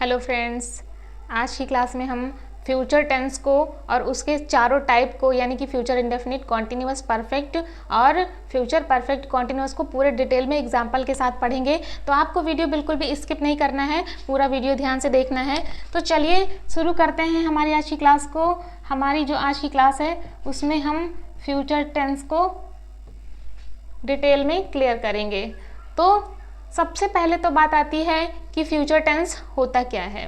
Hello friends, आज की class में हम फ्यूचर टेंस को और उसके चारों टाइप को यानी कि फ्यूचर इंडेफिनिट, कॉन्टिन्यूअस परफेक्ट और फ्यूचर परफेक्ट कॉन्टिन्यूअस को पूरे डिटेल में एग्जाम्पल के साथ पढ़ेंगे। तो आपको वीडियो बिल्कुल भी स्किप नहीं करना है, पूरा वीडियो ध्यान से देखना है। तो चलिए शुरू करते हैं हमारी आज की क्लास को। हमारी जो आज की क्लास है उसमें हम फ्यूचर टेंस को डिटेल में क्लियर करेंगे। तो सबसे पहले तो बात आती है कि फ्यूचर टेंस होता क्या है।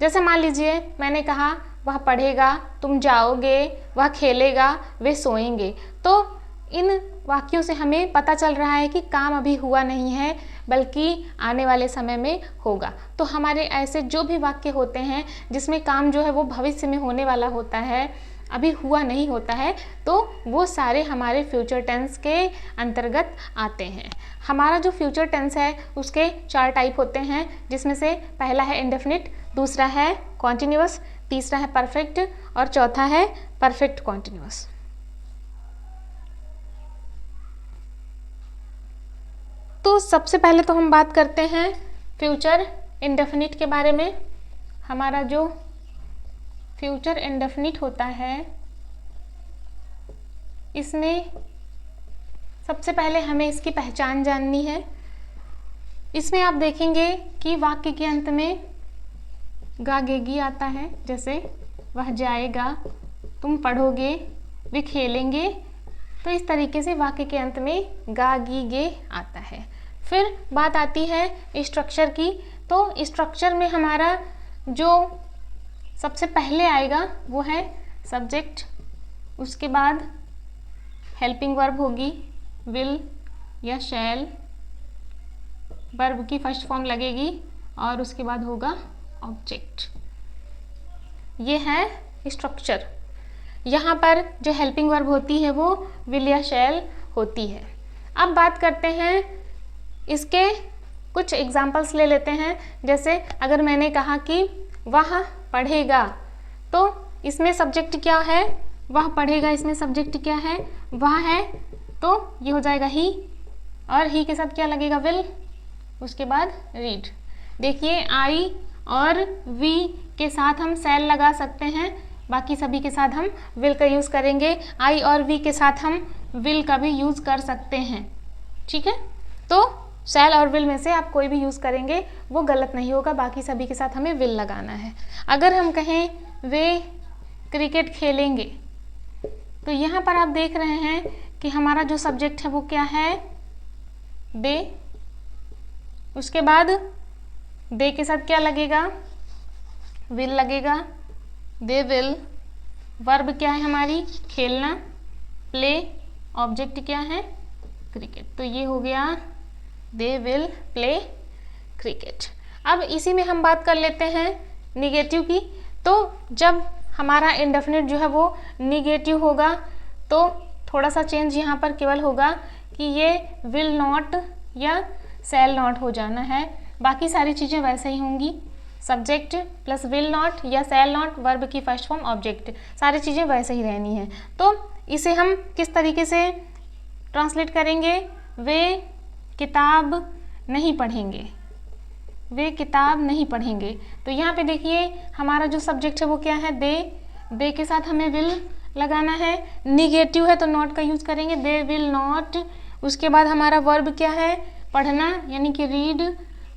जैसे मान लीजिए मैंने कहा वह पढ़ेगा, तुम जाओगे, वह खेलेगा, वे सोएंगे। तो इन वाक्यों से हमें पता चल रहा है कि काम अभी हुआ नहीं है बल्कि आने वाले समय में होगा। तो हमारे ऐसे जो भी वाक्य होते हैं जिसमें काम जो है वो भविष्य में होने वाला होता है, अभी हुआ नहीं होता है, तो वो सारे हमारे फ्यूचर टेंस के अंतर्गत आते हैं। हमारा जो फ्यूचर टेंस है उसके 4 टाइप होते हैं, जिसमें से पहला है इंडेफिनिट, दूसरा है कॉन्टिन्यूअस, तीसरा है परफेक्ट और चौथा है परफेक्ट कॉन्टिन्यूअस। तो सबसे पहले तो हम बात करते हैं फ्यूचर इंडेफिनिट के बारे में। हमारा जो फ्यूचर इंडेफिनिट होता है इसमें सबसे पहले हमें इसकी पहचान जाननी है। इसमें आप देखेंगे कि वाक्य के अंत में गा गेगी आता है, जैसे वह जाएगा, तुम पढ़ोगे, वे खेलेंगे। तो इस तरीके से वाक्य के अंत में गा गी गे आता है। फिर बात आती है स्ट्रक्चर की। तो स्ट्रक्चर में हमारा जो सबसे पहले आएगा वो है सब्जेक्ट, उसके बाद हेल्पिंग वर्ब होगी विल या शैल, वर्ब की फर्स्ट फॉर्म लगेगी और उसके बाद होगा ऑब्जेक्ट। ये है स्ट्रक्चर। यहाँ पर जो हेल्पिंग वर्ब होती है वो विल या शैल होती है। अब बात करते हैं इसके कुछ एग्जाम्पल्स ले लेते हैं। जैसे अगर मैंने कहा कि वह पढ़ेगा, तो इसमें सब्जेक्ट क्या है, वह पढ़ेगा, इसमें सब्जेक्ट क्या है, वह है, तो ये हो जाएगा ही, और ही के साथ क्या लगेगा विल, उसके बाद रीड। देखिए आई और वी के साथ हम शैल लगा सकते हैं, बाकी सभी के साथ हम विल का यूज़ करेंगे। आई और वी के साथ हम विल का भी यूज़ कर सकते हैं, ठीक है। तो शैल और विल में से आप कोई भी यूज़ करेंगे वो गलत नहीं होगा, बाकी सभी के साथ हमें विल लगाना है। अगर हम कहें वे क्रिकेट खेलेंगे, तो यहाँ पर आप देख रहे हैं कि हमारा जो सब्जेक्ट है वो क्या है, दे। उसके बाद दे के साथ क्या लगेगा, विल लगेगा, दे विल। वर्ब क्या है हमारी, खेलना, प्ले। ऑब्जेक्ट क्या है, क्रिकेट। तो ये हो गया दे विल प्ले क्रिकेट। अब इसी में हम बात कर लेते हैं निगेटिव की। तो जब हमारा इंडेफिनिट जो है वो निगेटिव होगा तो थोड़ा सा चेंज यहाँ पर केवल होगा कि ये विल नॉट या शैल नॉट हो जाना है, बाकी सारी चीज़ें वैसे ही होंगी। सब्जेक्ट प्लस विल नॉट या शैल नॉट, वर्ब की फर्स्ट फॉर्म, ऑब्जेक्ट, सारी चीज़ें वैसे ही रहनी है। तो इसे हम किस तरीके से ट्रांसलेट करेंगे, वे किताब नहीं पढ़ेंगे, वे किताब नहीं पढ़ेंगे। तो यहाँ पे देखिए हमारा जो सब्जेक्ट है वो क्या है, दे के साथ हमें विल लगाना है। निगेटिव है तो नॉट का यूज़ करेंगे, दे विल नॉट। उसके बाद हमारा वर्ब क्या है, पढ़ना यानी कि रीड,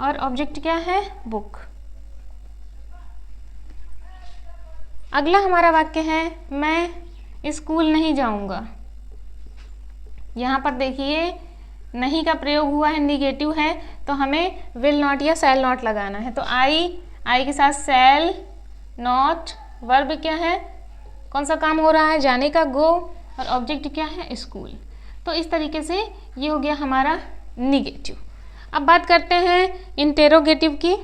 और ऑब्जेक्ट क्या है, बुक। अगला हमारा वाक्य है मैं स्कूल नहीं जाऊँगा। यहाँ पर देखिए नहीं का प्रयोग हुआ है, निगेटिव है, तो हमें विल नॉट या शैल नॉट लगाना है। तो आई के साथ शैल नॉट, वर्ब क्या है, कौन सा काम हो रहा है, जाने का, गो, और ऑब्जेक्ट क्या है, स्कूल। तो इस तरीके से ये हो गया हमारा निगेटिव। अब बात करते हैं इंटेरोगेटिव की।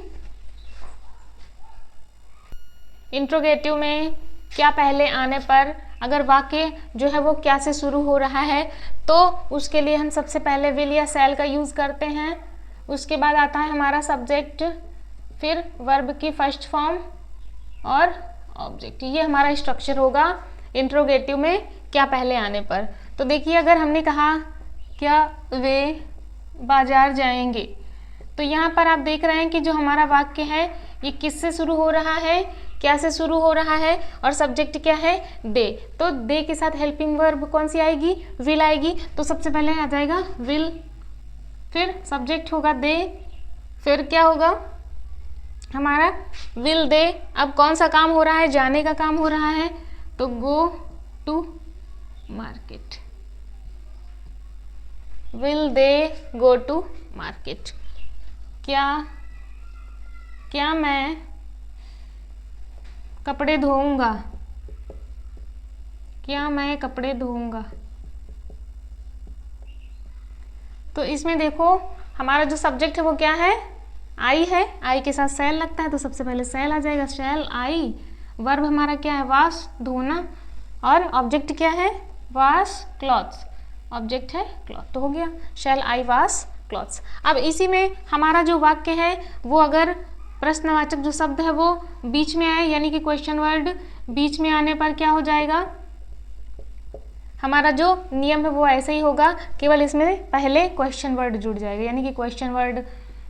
इंट्रोगेटिव में क्या पहले आने पर अगर वाक्य जो है वो क्या से शुरू हो रहा है, तो उसके लिए हम सबसे पहले विल या शैल का यूज़ करते हैं। उसके बाद आता है हमारा सब्जेक्ट, फिर वर्ब की फर्स्ट फॉर्म और ऑब्जेक्ट। ये हमारा स्ट्रक्चर होगा इंट्रोगेटिव में क्या पहले आने पर। तो देखिए अगर हमने कहा क्या वे बाजार जाएंगे, तो यहाँ पर आप देख रहे हैं कि जो हमारा वाक्य है ये किससे शुरू हो रहा है, क्या से शुरू हो रहा है, और सब्जेक्ट क्या है, दे। तो दे के साथ हेल्पिंग वर्ब कौन सी आएगी, विल आएगी। तो सबसे पहले आ जाएगा विल, फिर सब्जेक्ट होगा दे, फिर क्या होगा हमारा विल दे। अब कौन सा काम हो रहा है, जाने का काम हो रहा है, तो go to market, will they go to market. क्या मैं कपड़े धोऊंगा, क्या मैं कपड़े धोऊंगा। तो इसमें देखो हमारा जो सब्जेक्ट है वो क्या है, आई है, आई के साथ सेल लगता है, तो सबसे पहले सेल आ जाएगा, सेल आई। वर्ब हमारा क्या है, वॉश धोना, और ऑब्जेक्ट क्या है, वॉश क्लॉथ्स, ऑब्जेक्ट है क्लॉथ, तो हो गया शैल आई वॉश क्लॉथ्स। अब इसी में हमारा जो वाक्य है वो अगर प्रश्नवाचक जो शब्द है वो बीच में आए, यानी कि क्वेश्चन वर्ड बीच में आने पर क्या हो जाएगा, हमारा जो नियम है वो ऐसे ही होगा, केवल इसमें पहले क्वेश्चन वर्ड जुड़ जाएगा, यानी कि क्वेश्चन वर्ड,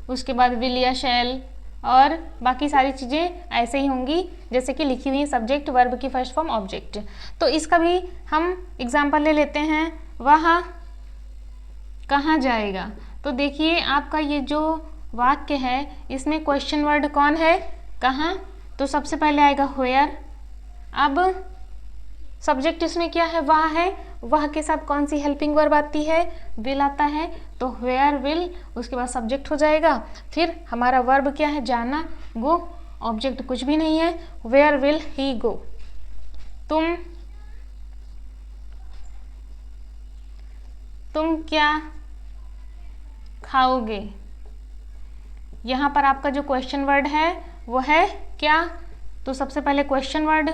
उसके बाद विल या शैल, और बाकी सारी चीज़ें ऐसे ही होंगी जैसे कि लिखी हुई सब्जेक्ट वर्ब की फर्स्ट फॉर्म ऑब्जेक्ट। तो इसका भी हम एग्जाम्पल ले लेते हैं, वह कहाँ जाएगा। तो देखिए आपका ये जो वाक्य है इसमें क्वेश्चन वर्ड कौन है, कहाँ, तो सबसे पहले आएगा व्हेयर। अब सब्जेक्ट इसमें क्या है, वह है, वह के साथ कौन सी हेल्पिंग वर्ब आती है, विल आता है, तो व्हेयर विल, उसके बाद सब्जेक्ट हो जाएगा। फिर हमारा वर्ब क्या है, जाना, गो, ऑब्जेक्ट कुछ भी नहीं है, व्हेयर विल ही गो। तुम क्या खाओगे। यहाँ पर आपका जो क्वेश्चन वर्ड है वो है क्या, तो सबसे पहले क्वेश्चन वर्ड,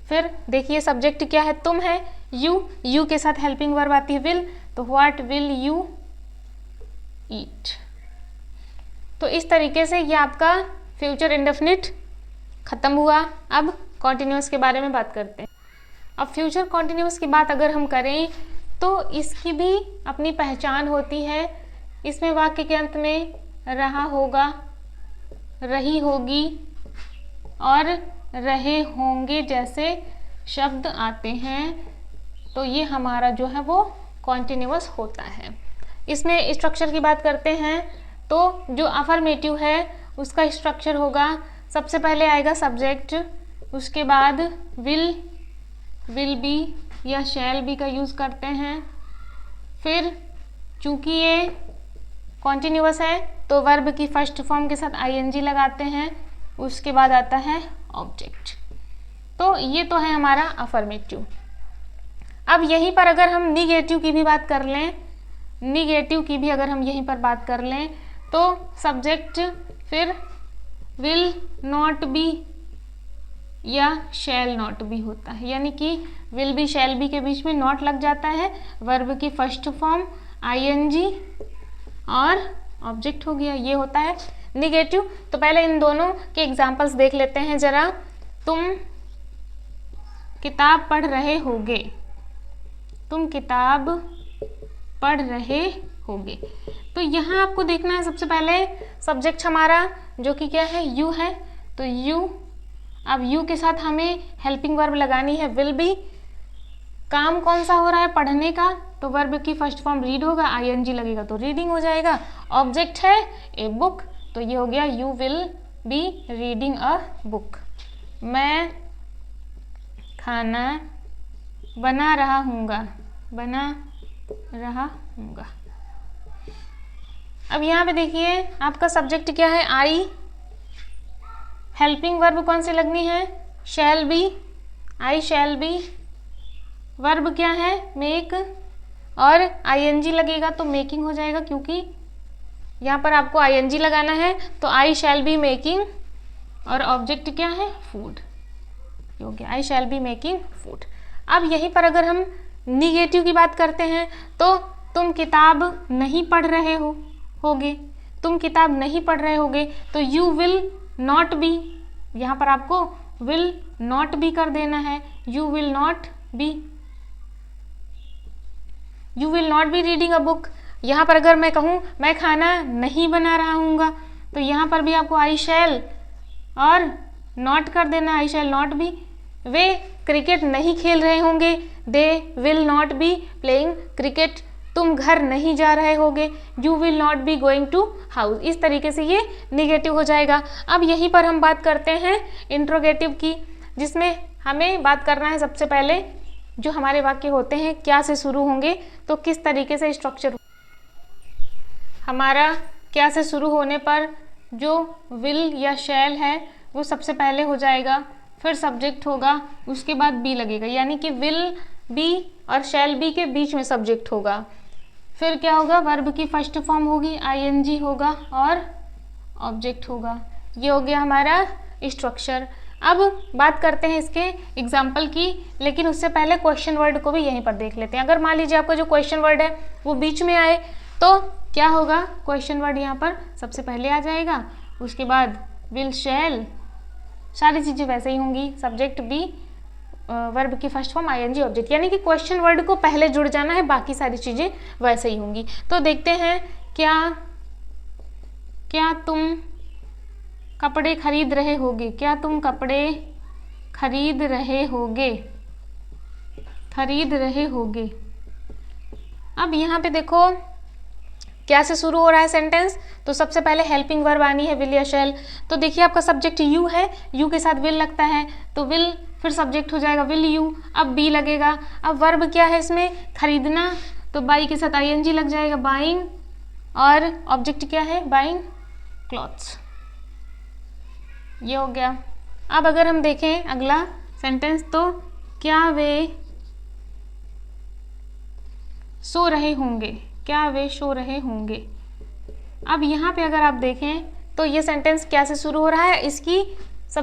फिर देखिए सब्जेक्ट क्या है, तुम है, यू के साथ हेल्पिंग वर्ब आती है विल, तो व्हाट विल यू ईट। तो इस तरीके से ये आपका फ्यूचर इंडेफिनिट खत्म हुआ। अब कॉन्टिन्यूअस के बारे में बात करते हैं। अब फ्यूचर कॉन्टिन्यूअस की बात अगर हम करें तो इसकी भी अपनी पहचान होती है। इसमें वाक्य के अंत में रहा होगा, रही होगी और रहे होंगे जैसे शब्द आते हैं, तो ये हमारा जो है वो कॉन्टिन्यूअस होता है। इसमें स्ट्रक्चर की बात करते हैं तो जो अफर्मेटिव है उसका स्ट्रक्चर होगा, सबसे पहले आएगा सब्जेक्ट, उसके बाद विल बी या शैल बी का यूज़ करते हैं, फिर चूंकि ये कॉन्टिन्यूअस है तो वर्ब की फर्स्ट फॉर्म के साथ आईएनजी लगाते हैं, उसके बाद आता है ऑब्जेक्ट। तो ये तो है हमारा अफर्मेटिव। अब यहीं पर अगर हम निगेटिव की भी बात कर लें, निगेटिव की भी अगर हम यहीं पर बात कर लें तो सब्जेक्ट, फिर विल नॉट बी या शैल नॉट बी होता है, यानी कि विल बी शैल बी के बीच में नॉट लग जाता है, वर्ब की फर्स्ट फॉर्म आईएनजी और ऑब्जेक्ट हो गया, ये होता है निगेटिव। तो पहले इन दोनों के एग्जाम्पल्स देख लेते हैं जरा। तुम किताब पढ़ रहे होगे, तुम किताब पढ़ रहे होगे, तो यहाँ आपको देखना है सबसे पहले सब्जेक्ट हमारा जो कि क्या है, यू है, तो यू, अब यू के साथ हमें हेल्पिंग वर्ब लगानी है विल बी। काम कौन सा हो रहा है, पढ़ने का, तो वर्ब की फर्स्ट फॉर्म रीड होगा, आईएनजी लगेगा तो रीडिंग हो जाएगा। ऑब्जेक्ट है ए बुक, तो ये हो गया you will be reading a book. मैं खाना बना रहा हूँगा, बना रहा हूँगा। अब यहाँ पे देखिए आपका सब्जेक्ट क्या है, आई, हेल्पिंग वर्ब कौन सी लगनी है, shall be, I shall be, verb क्या है मेक, और आईएनजी लगेगा तो मेकिंग हो जाएगा, क्योंकि यहाँ पर आपको आईएनजी लगाना है, तो आई शैल बी मेकिंग, और ऑब्जेक्ट क्या है फूड, हो गया आई शैल बी मेकिंग फूड। अब यहीं पर अगर हम निगेटिव की बात करते हैं तो तुम किताब नहीं पढ़ रहे होगे, तुम किताब नहीं पढ़ रहे होगे, तो यू विल नॉट बी, यहाँ पर आपको विल नॉट बी कर देना है, you will not B, you will not be reading a book. यहाँ पर अगर मैं कहूँ मैं खाना नहीं बना रहा हूँगा, तो यहाँ पर भी आपको आई शैल और नॉट कर देना, आई शैल नॉट बी, वे क्रिकेट नहीं खेल रहे होंगे, they will not be playing cricket, तुम घर नहीं जा रहे होगे, you will not be going to house. इस तरीके से ये निगेटिव हो जाएगा। अब यहीं पर हम बात करते हैं इंट्रोगेटिव की, जिसमें हमें बात करना है सबसे पहले जो हमारे वाक्य होते हैं क्या से शुरू होंगे, तो किस तरीके से स्ट्रक्चर हमारा क्या से शुरू होने पर जो विल या शैल है वो सबसे पहले हो जाएगा, फिर सब्जेक्ट होगा, उसके बाद बी लगेगा, यानी कि विल बी और शैल बी के बीच में सब्जेक्ट होगा। फिर क्या होगा, वर्ब की फर्स्ट फॉर्म होगी, आईएनजी होगा और ऑब्जेक्ट होगा। ये हो गया हमारा स्ट्रक्चर। अब बात करते हैं इसके एग्जाम्पल की, लेकिन उससे पहले क्वेश्चन वर्ड को भी यहीं पर देख लेते हैं। अगर मान लीजिए आपका जो क्वेश्चन वर्ड है वो बीच में आए तो क्या होगा, क्वेश्चन वर्ड यहाँ पर सबसे पहले आ जाएगा, उसके बाद विल शैल, सारी चीज़ें वैसे ही होंगी, सब्जेक्ट बी, वर्ब की फर्स्ट फॉर्म आईएनजी ऑब्जेक्ट, यानी कि क्वेश्चन वर्ड को पहले जुड़ जाना है, बाकी सारी चीज़ें वैसे ही होंगी। तो देखते हैं क्या तुम कपड़े खरीद रहे होगे, क्या तुम कपड़े खरीद रहे होगे, खरीद रहे होगे। अब यहाँ पे देखो क्या से शुरू हो रहा है सेंटेंस, तो सबसे पहले हेल्पिंग वर्ब आनी है विल या शैल। तो देखिए आपका सब्जेक्ट यू है, यू के साथ विल लगता है, तो विल फिर सब्जेक्ट हो जाएगा विल यू, अब बी लगेगा। अब वर्ब क्या है इसमें, खरीदना, तो बाई के साथ आईएनजी लग जाएगा, बाइंग, और ऑब्जेक्ट क्या है, बाइंग क्लॉथ्स। ये हो गया। अब अगर हम देखें अगला सेंटेंस, तो क्या वे सो रहे होंगे, क्या वे सो रहे होंगे। अब यहाँ पे अगर आप देखें तो ये सेंटेंस क्या से शुरू हो रहा है,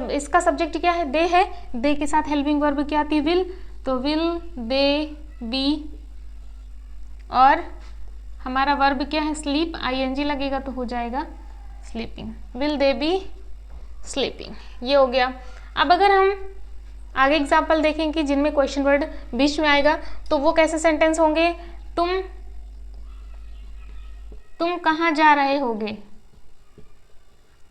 इसका सब्जेक्ट क्या है, दे है, दे के साथ हेल्पिंग वर्ब क्या आती है, विल, तो विल दे बी, और हमारा वर्ब क्या है, स्लीप, आईएनजी लगेगा तो हो जाएगा sleeping, will they B sleeping. ये हो गया। अब अगर हम आगे एग्जाम्पल देखें कि जिनमें क्वेश्चन वर्ड बीच में आएगा तो वो कैसे सेंटेंस होंगे, तुम कहाँ जा रहे होगे,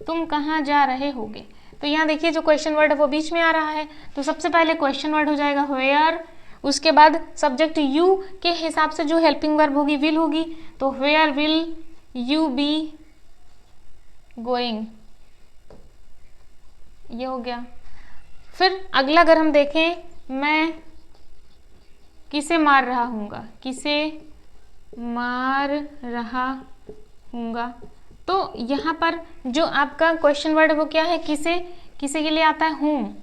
तुम कहाँ जा रहे होगे। तो यहाँ देखिए जो क्वेश्चन वर्ड है वो बीच में आ रहा है, तो सबसे पहले क्वेश्चन वर्ड हो जाएगा वेयर, उसके बाद सब्जेक्ट यू के हिसाब से जो हेल्पिंग वर्ब होगी विल होगी, तो where will you be going. ये हो गया। फिर अगला अगर हम देखें, मैं किसे मार रहा हूँगा, किसे मार रहा हूँगा, तो यहाँ पर जो आपका क्वेश्चन वर्ड है वो क्या है, किसे, किसे के लिए आता है हुम,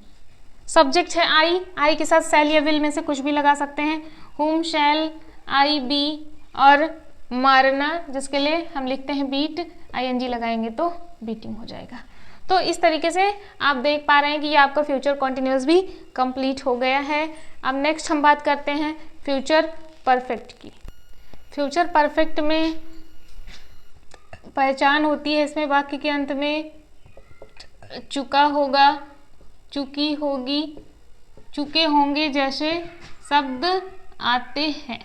सब्जेक्ट है आई, आई के साथ शैल या विल में से कुछ भी लगा सकते हैं, हुम शैल आई बी, और मारना जिसके लिए हम लिखते हैं बीट, आईएनजी लगाएंगे तो बीटिंग हो जाएगा। तो इस तरीके से आप देख पा रहे हैं कि ये आपका फ्यूचर कॉन्टिन्यूअस भी कंप्लीट हो गया है। अब नेक्स्ट हम बात करते हैं फ्यूचर परफेक्ट की। फ्यूचर परफेक्ट में पहचान होती है इसमें वाक्य के अंत में चुका होगा, चुकी होगी, चुके होंगे जैसे शब्द आते हैं,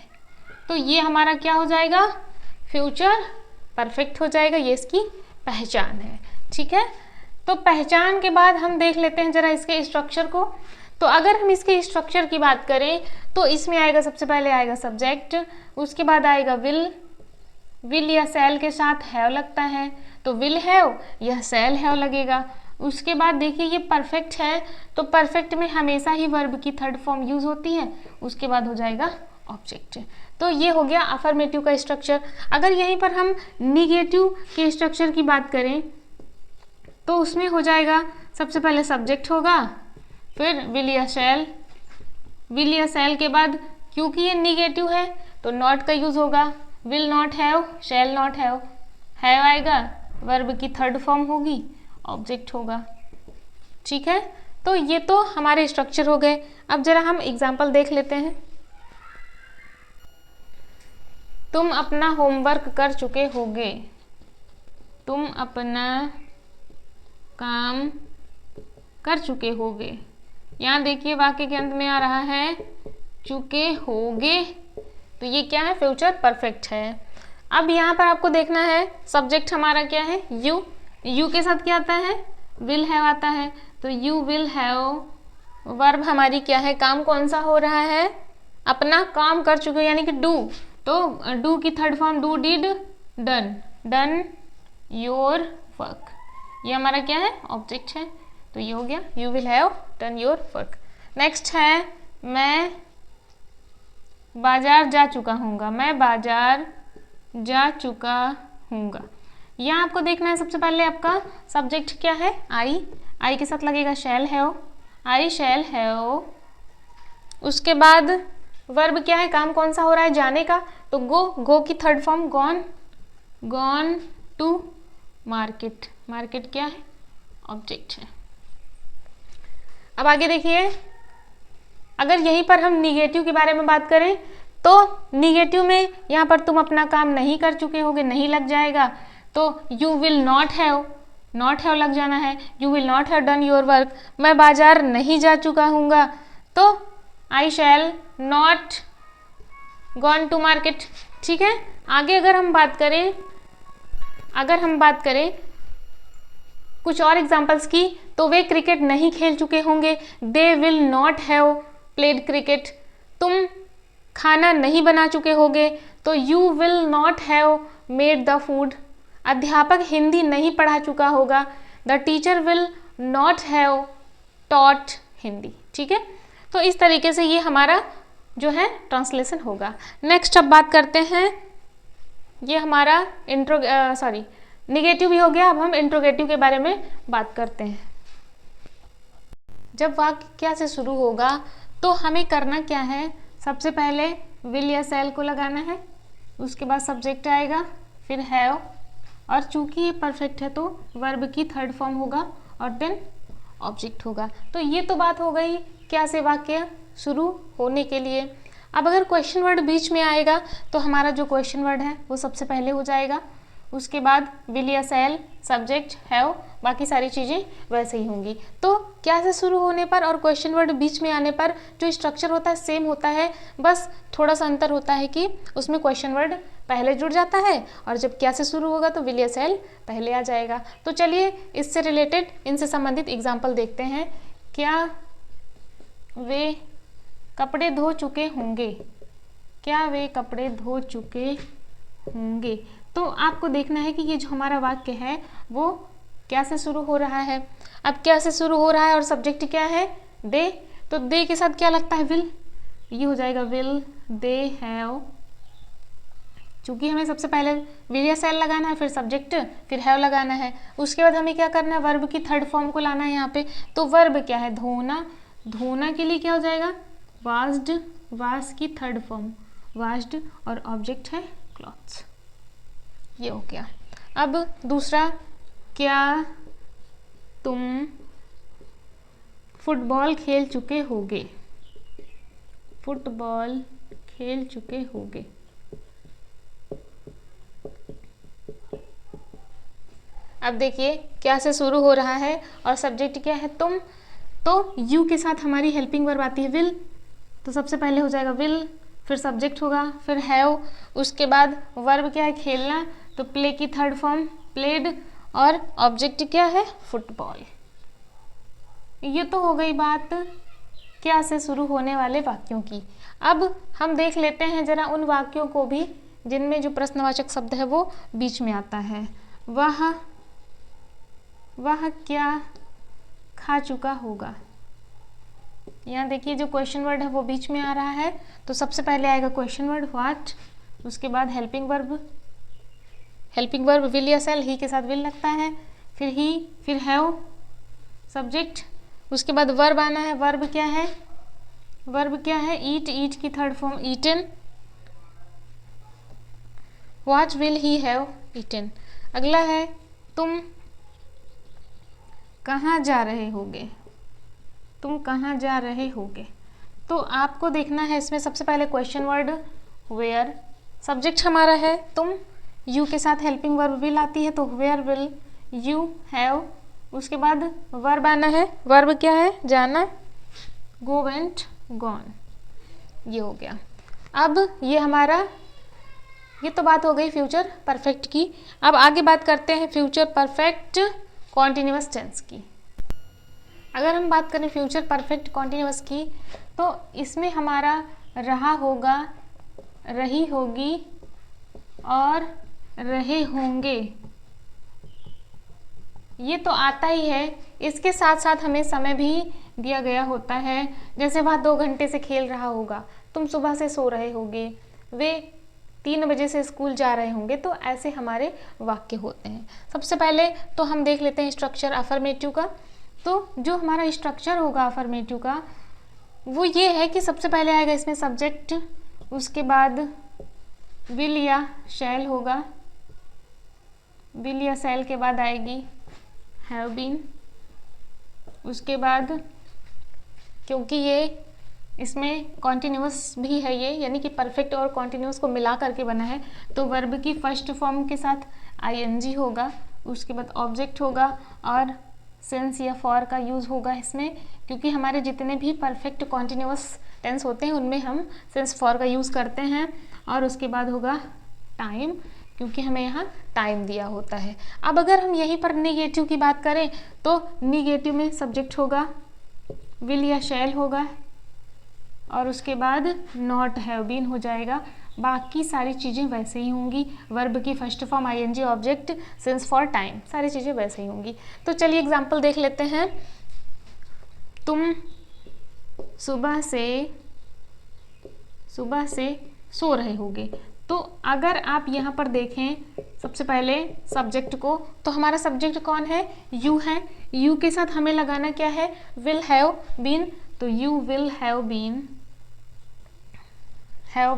तो ये हमारा क्या हो जाएगा, फ्यूचर परफेक्ट हो जाएगा। ये इसकी पहचान है। ठीक है, तो पहचान के बाद हम देख लेते हैं जरा इसके स्ट्रक्चर को। तो अगर हम इसके स्ट्रक्चर की बात करें तो इसमें आएगा, सबसे पहले आएगा सब्जेक्ट, उसके बाद आएगा विल, विल या शैल के साथ हैव लगता है तो विल हैव या शैल हैव लगेगा। उसके बाद देखिए ये परफेक्ट है तो परफेक्ट में हमेशा ही वर्ब की थर्ड फॉर्म यूज होती है, उसके बाद हो जाएगा ऑब्जेक्ट। तो ये हो गया अफर्मेटिव का स्ट्रक्चर। अगर यहीं पर हम निगेटिव के स्ट्रक्चर की बात करें तो उसमें हो जाएगा, सबसे पहले सब्जेक्ट होगा, फिर विल या शैल, विल या शैल के बाद क्योंकि ये निगेटिव है तो नॉट का यूज होगा, will not have, shell not have, have आएगा, वर्ब की थर्ड फॉर्म होगी, ऑब्जेक्ट होगा। ठीक है, तो ये तो हमारे स्ट्रक्चर हो गए। अब जरा हम एग्जाम्पल देख लेते हैं। तुम अपना होमवर्क कर चुके होगे, तुम अपना काम कर चुके होगे। यहाँ देखिए वाक्य के अंत में आ रहा है चुके होगे, तो ये क्या है, फ्यूचर परफेक्ट है। अब यहाँ पर आपको देखना है सब्जेक्ट हमारा क्या है, यू, यू के साथ क्या आता है, विल हैव आता है, तो यू विल हैव। वर्ब हमारी क्या है, काम कौन सा हो रहा है, अपना काम कर चुके हो यानी कि डू, तो डू की third form do, did, done, done your work. ये हमारा क्या है, ऑब्जेक्ट है, तो ये हो गया you will have done your work. Next है मैं बाजार जा चुका हूँगा, मैं बाजार जा चुका हूँगा। यहाँ आपको देखना है सबसे पहले आपका सब्जेक्ट क्या है, आई के साथ लगेगा shall have, I shall have. उसके बाद वर्ब क्या है, काम कौन सा हो रहा है, जाने का, तो गो की third form gone, gone to market, market क्या है, ऑब्जेक्ट है। अब आगे देखिए, अगर यहीं पर हम निगेटिव के बारे में बात करें तो निगेटिव में यहाँ पर तुम अपना काम नहीं कर चुके होगे, नहीं लग जाएगा, तो यू विल नॉट हैव लग जाना है, you will not have done your work. मैं बाजार नहीं जा चुका हूँगा, तो I shall not gone to market. ठीक है, आगे अगर हम बात करें कुछ और एग्जाम्पल्स की, तो वे क्रिकेट नहीं खेल चुके होंगे, they will not have played cricket. तुम खाना नहीं बना चुके होगे, तो you will not have made the food. अध्यापक हिंदी नहीं पढ़ा चुका होगा, the teacher will not have taught Hindi. ठीक है, तो इस तरीके से ये हमारा जो है ट्रांसलेशन होगा। नेक्स्ट अब बात करते हैं, ये हमारा निगेटिव भी हो गया, अब हम इंट्रोगेटिव के बारे में बात करते हैं। जब वाक्य क्या से शुरू होगा तो हमें करना क्या है, सबसे पहले विल या शैल को लगाना है, उसके बाद सब्जेक्ट आएगा, फिर हैव, और चूंकि ये परफेक्ट है तो वर्ब की थर्ड फॉर्म होगा और देन ऑब्जेक्ट होगा। तो ये तो बात हो गई क्या से वाक्य शुरू होने के लिए। अब अगर क्वेश्चन वर्ड बीच में आएगा तो हमारा जो क्वेश्चन वर्ड है वो सबसे पहले हो जाएगा, उसके बाद विल या शैल, सब्जेक्ट, हैव, बाकी सारी चीज़ें वैसे ही होंगी। तो क्या से शुरू होने पर और क्वेश्चन वर्ड बीच में आने पर जो स्ट्रक्चर होता है सेम होता है, बस थोड़ा सा अंतर होता है कि उसमें क्वेश्चन वर्ड पहले जुड़ जाता है और जब क्या से शुरू होगा तो विल या शैल पहले आ जाएगा। तो चलिए इससे रिलेटेड, इनसे संबंधित एग्जाम्पल देखते हैं। क्या वे कपड़े धो चुके होंगे, क्या वे कपड़े धो चुके होंगे। तो आपको देखना है कि ये जो हमारा वाक्य है वो क्या से शुरू हो रहा है। अब क्या से शुरू हो रहा है और सब्जेक्ट क्या है, दे, तो दे के साथ क्या लगता है, विल, ये हो जाएगा विल दे हैव। चूंकि हमें सबसे पहले विल या शैल लगाना है, फिर सब्जेक्ट, फिर हैव लगाना है। उसके बाद हमें क्या करना है, वर्ब की थर्ड फॉर्म को लाना है यहाँ पे। तो वर्ब क्या है, धोना, धोना के लिए क्या हो जाएगा, वाश्ड, वाश की थर्ड फॉर्म वाश्ड, और ऑब्जेक्ट है क्लॉथ्स। ये हो गया। अब दूसरा, क्या तुम फुटबॉल खेल चुके होगे, फुटबॉल खेल चुके होगे। अब देखिए क्या से शुरू हो रहा है और सब्जेक्ट क्या है, तुम, तो यू के साथ हमारी हेल्पिंग वर्ब आती है विल, तो सबसे पहले हो जाएगा विल, फिर सब्जेक्ट होगा, फिर हैव, उसके बाद वर्ब क्या है, खेलना, तो प्ले की थर्ड फॉर्म प्लेड, और ऑब्जेक्ट क्या है, फुटबॉल। ये तो हो गई बात क्या से शुरू होने वाले वाक्यों की। अब हम देख लेते हैं जरा उन वाक्यों को भी जिनमें जो प्रश्नवाचक शब्द है वो बीच में आता है। वह क्या खा चुका होगा। यहाँ देखिए जो क्वेश्चन वर्ड है वो बीच में आ रहा है, तो सबसे पहले आएगा क्वेश्चन वर्ड व्हाट, उसके बाद हेल्पिंग वर्ब विल या शैल, ही के साथ विल लगता है, फिर ही, फिर हैव, सब्जेक्ट, उसके बाद वर्ब आना है। वर्ब क्या है, वर्ब क्या है, ईट, ईट की third form eaten, what will he have eaten. अगला है तुम कहाँ जा रहे होगे, तुम कहाँ जा रहे होगे। तो आपको देखना है इसमें सबसे पहले क्वेश्चन वर्ड वेयर, सब्जेक्ट हमारा है तुम, यू के साथ हेल्पिंग वर्ब विल आती है, तो वेयर विल यू हैव, उसके बाद वर्ब आना है। वर्ब क्या है, जाना, गो, वेंट, गॉन। ये हो गया। अब ये हमारा, ये तो बात हो गई फ्यूचर परफेक्ट की। अब आगे बात करते हैं फ्यूचर परफेक्ट कॉन्टिन्यूअस टेंस की। अगर हम बात करें फ्यूचर परफेक्ट कॉन्टिन्यूअस की, तो इसमें हमारा रहा होगा, रही होगी और रहे होंगे, ये तो आता ही है। इसके साथ साथ हमें समय भी दिया गया होता है। जैसे वह 2 घंटे से खेल रहा होगा, तुम सुबह से सो रहे होगे, वे 3 बजे से स्कूल जा रहे होंगे। तो ऐसे हमारे वाक्य होते हैं। सबसे पहले तो हम देख लेते हैं स्ट्रक्चर अफर्मेटिव का। तो जो हमारा स्ट्रक्चर होगा अफर्मेटिव का वो ये है कि सबसे पहले आएगा इसमें सब्जेक्ट, उसके बाद विल या शैल होगा, विल या शैल के बाद आएगी हैव बीन, उसके बाद क्योंकि ये इसमें कॉन्टिन्यूअस भी है ये, यानी कि परफेक्ट और कॉन्टिन्यूअस को मिला करके बना है, तो वर्ब की फर्स्ट फॉर्म के साथ आईएनजी होगा, उसके बाद ऑब्जेक्ट होगा और सिंस या फॉर का यूज़ होगा इसमें, क्योंकि हमारे जितने भी परफेक्ट कॉन्टिन्यूअस टेंस होते हैं उनमें हम सिंस फॉर का यूज़ करते हैं। और उसके बाद होगा टाइम, क्योंकि हमें यहाँ टाइम दिया होता है। अब अगर हम यहीं पर निगेटिव की बात करें तो निगेटिव में सब्जेक्ट होगा, विल या शैल होगा और उसके बाद नॉट हैव बीन हो जाएगा। बाकी सारी चीज़ें वैसे ही होंगी, वर्ब की first form ING, object, since for, time, सारी चीज़ें वैसे ही होंगी। तो चलिए एग्जांपल देख लेते हैं। तुम सुबह से सो रहे होगे। तो अगर आप यहाँ पर देखें सबसे पहले सब्जेक्ट को, तो हमारा सब्जेक्ट कौन है? यू है। यू के साथ हमें लगाना क्या है? Will have been. तो यू विल हैव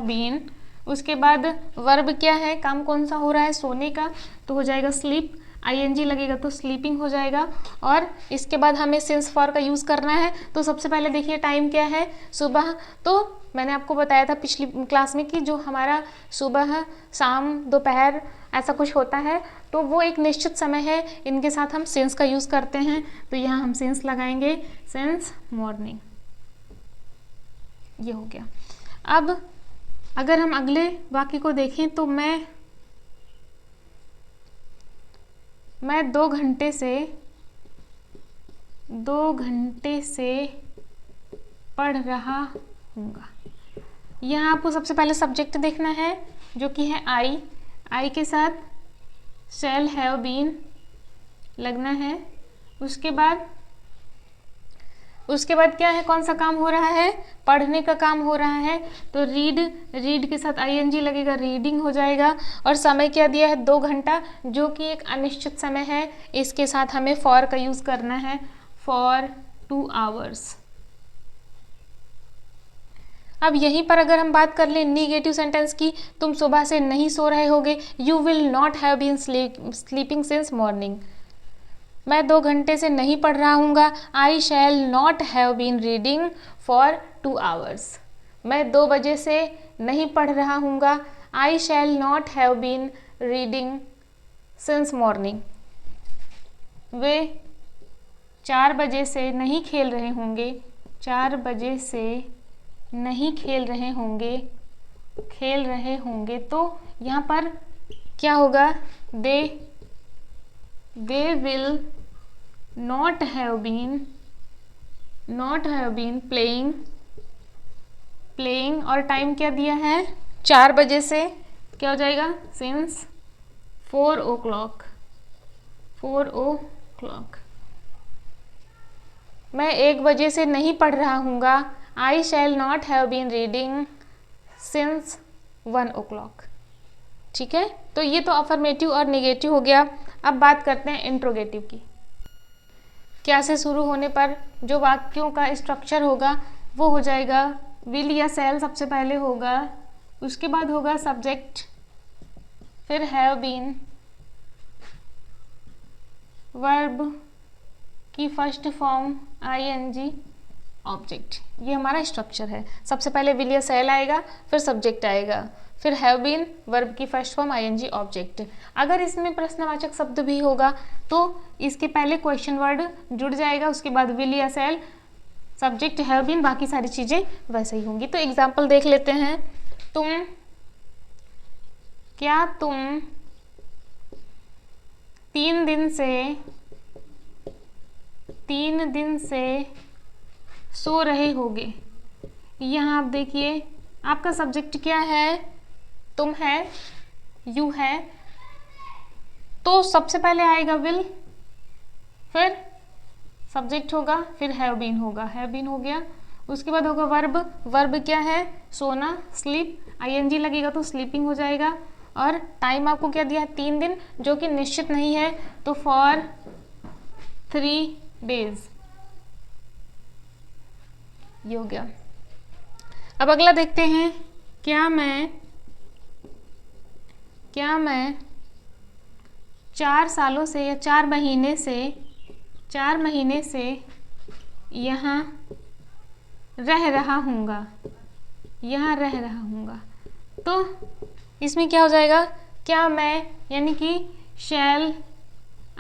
बीन। उसके बाद वर्ब क्या है, काम कौन सा हो रहा है? सोने का, तो हो जाएगा स्लीप, आईएनजी लगेगा तो स्लीपिंग हो जाएगा। और इसके बाद हमें सिंस फॉर का यूज़ करना है। तो सबसे पहले देखिए टाइम क्या है, सुबह। तो मैंने आपको बताया था पिछली क्लास में कि जो हमारा सुबह, शाम, दोपहर ऐसा कुछ होता है, तो वो एक निश्चित समय है, इनके साथ हम सिंस का यूज़ करते हैं। तो यहाँ हम सिंस लगाएंगे, सिंस मॉर्निंग, ये हो गया। अब अगर हम अगले वाक्य को देखें तो मैं 2 घंटे से पढ़ रहा हूँगा। यहाँ आपको सबसे पहले सब्जेक्ट देखना है जो कि है आई के साथ शैल हैव बीन लगना है। उसके बाद क्या है, कौन सा काम हो रहा है? पढ़ने का काम हो रहा है। तो रीड के साथ आईएनजी लगेगा, रीडिंग हो जाएगा। और समय क्या दिया है? 2 घंटा, जो कि एक अनिश्चित समय है। इसके साथ हमें फॉर का यूज़ करना है, फॉर 2 आवर्स। अब यहीं पर अगर हम बात कर लें निगेटिव सेंटेंस की, तुम सुबह से नहीं सो रहे होगे। You will not have been sleeping since morning. मैं 2 घंटे से नहीं पढ़ रहा हूँगा। I shall not have been reading for 2 hours. मैं 2 बजे से नहीं पढ़ रहा हूँगा। I shall not have been reading since morning. वे 4 बजे से नहीं खेल रहे होंगे। 4 बजे से नहीं खेल रहे होंगे। तो यहाँ पर क्या होगा? They will not have been playing. और टाइम क्या दिया है? 4 बजे से, क्या हो जाएगा? Since 4 o'clock। मैं 1 बजे से नहीं पढ़ रहा हूँगा। I shall not have been reading since 1 o'clock। ठीक है, तो ये तो अफर्मेटिव और निगेटिव हो गया। अब बात करते हैं इंट्रोगेटिव की। क्या से शुरू होने पर जो वाक्यों का स्ट्रक्चर होगा वो हो जाएगा विल या शैल सबसे पहले होगा, उसके बाद होगा सब्जेक्ट, फिर हैव बीन, वर्ब की फर्स्ट फॉर्म आईएनजी, ऑब्जेक्ट। ये हमारा स्ट्रक्चर है। सबसे पहले विल या शैल आएगा, फिर सब्जेक्ट आएगा, फिर हैव बीन, वर्ब की फर्स्ट फॉर्म आईएनजी, ऑब्जेक्ट। अगर इसमें प्रश्नवाचक शब्द भी होगा तो इसके पहले क्वेश्चन वर्ड जुड़ जाएगा, उसके बाद विल या शैल, सब्जेक्ट, हैव बीन, बाकी सारी चीज़ें वैसे ही होंगी। तो एग्जाम्पल देख लेते हैं। तुम 3 दिन से 3 दिन से सो रहे होगे। यहाँ आप देखिए आपका सब्जेक्ट क्या है, तुम है, यू है, तो सबसे पहले आएगा विल, फिर सब्जेक्ट होगा, फिर हैव बीन होगा, हैव बीन हो गया। उसके बाद होगा वर्ब, वर्ब क्या है, सोना, स्लीप, आईएनजी लगेगा तो स्लीपिंग हो जाएगा। और टाइम आपको क्या दिया है, 3 दिन, जो कि निश्चित नहीं है, तो फॉर 3 days, ये हो गया। अब अगला देखते हैं, क्या मैं 4 सालों से या 4 महीने से यहाँ रह रहा हूँगा, यहाँ रह रहा हूँगा। तो इसमें क्या हो जाएगा, क्या मैं यानी कि shall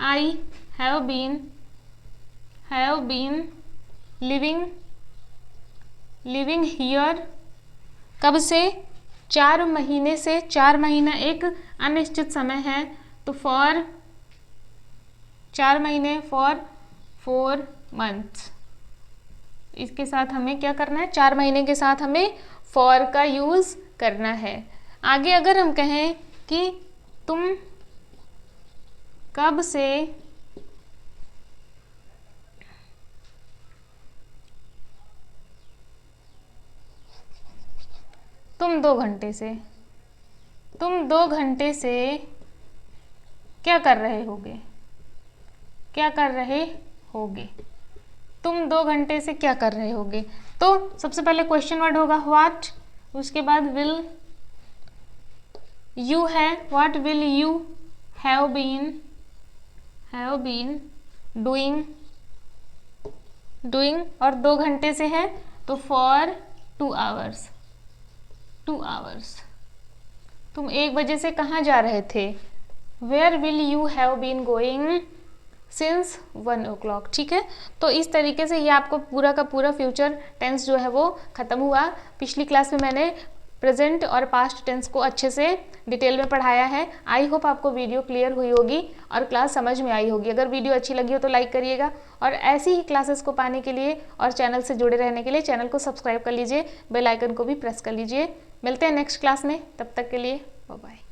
I have been living here, कब से, 4 महीने से। 4 महीना एक अनिश्चित समय है, तो फॉर 4 महीने, फॉर 4 months। इसके साथ हमें क्या करना है, 4 महीने के साथ हमें फॉर का यूज करना है। आगे अगर हम कहें कि तुम कब से तुम 2 घंटे से क्या कर रहे होगे, तुम 2 घंटे से क्या कर रहे होगे। तो सबसे पहले क्वेश्चन वर्ड होगा व्हाट, उसके बाद विल, यू है, what will you have been doing, और 2 घंटे से है तो फॉर 2 hours। तुम 1 बजे से कहाँ जा रहे थे, where will you have been going since 1 o'clock। ठीक है, तो इस तरीके से ये आपको पूरा का पूरा फ्यूचर टेंस जो है वो खत्म हुआ। पिछली क्लास में मैंने प्रेजेंट और पास्ट टेंस को अच्छे से डिटेल में पढ़ाया है। आई होप आपको वीडियो क्लियर हुई होगी और क्लास समझ में आई होगी। अगर वीडियो अच्छी लगी हो तो लाइक करिएगा, और ऐसी ही क्लासेस को पाने के लिए और चैनल से जुड़े रहने के लिए चैनल को सब्सक्राइब कर लीजिए, बेल आइकन को भी प्रेस कर लीजिए। मिलते हैं नेक्स्ट क्लास में, तब तक के लिए बाय बाय।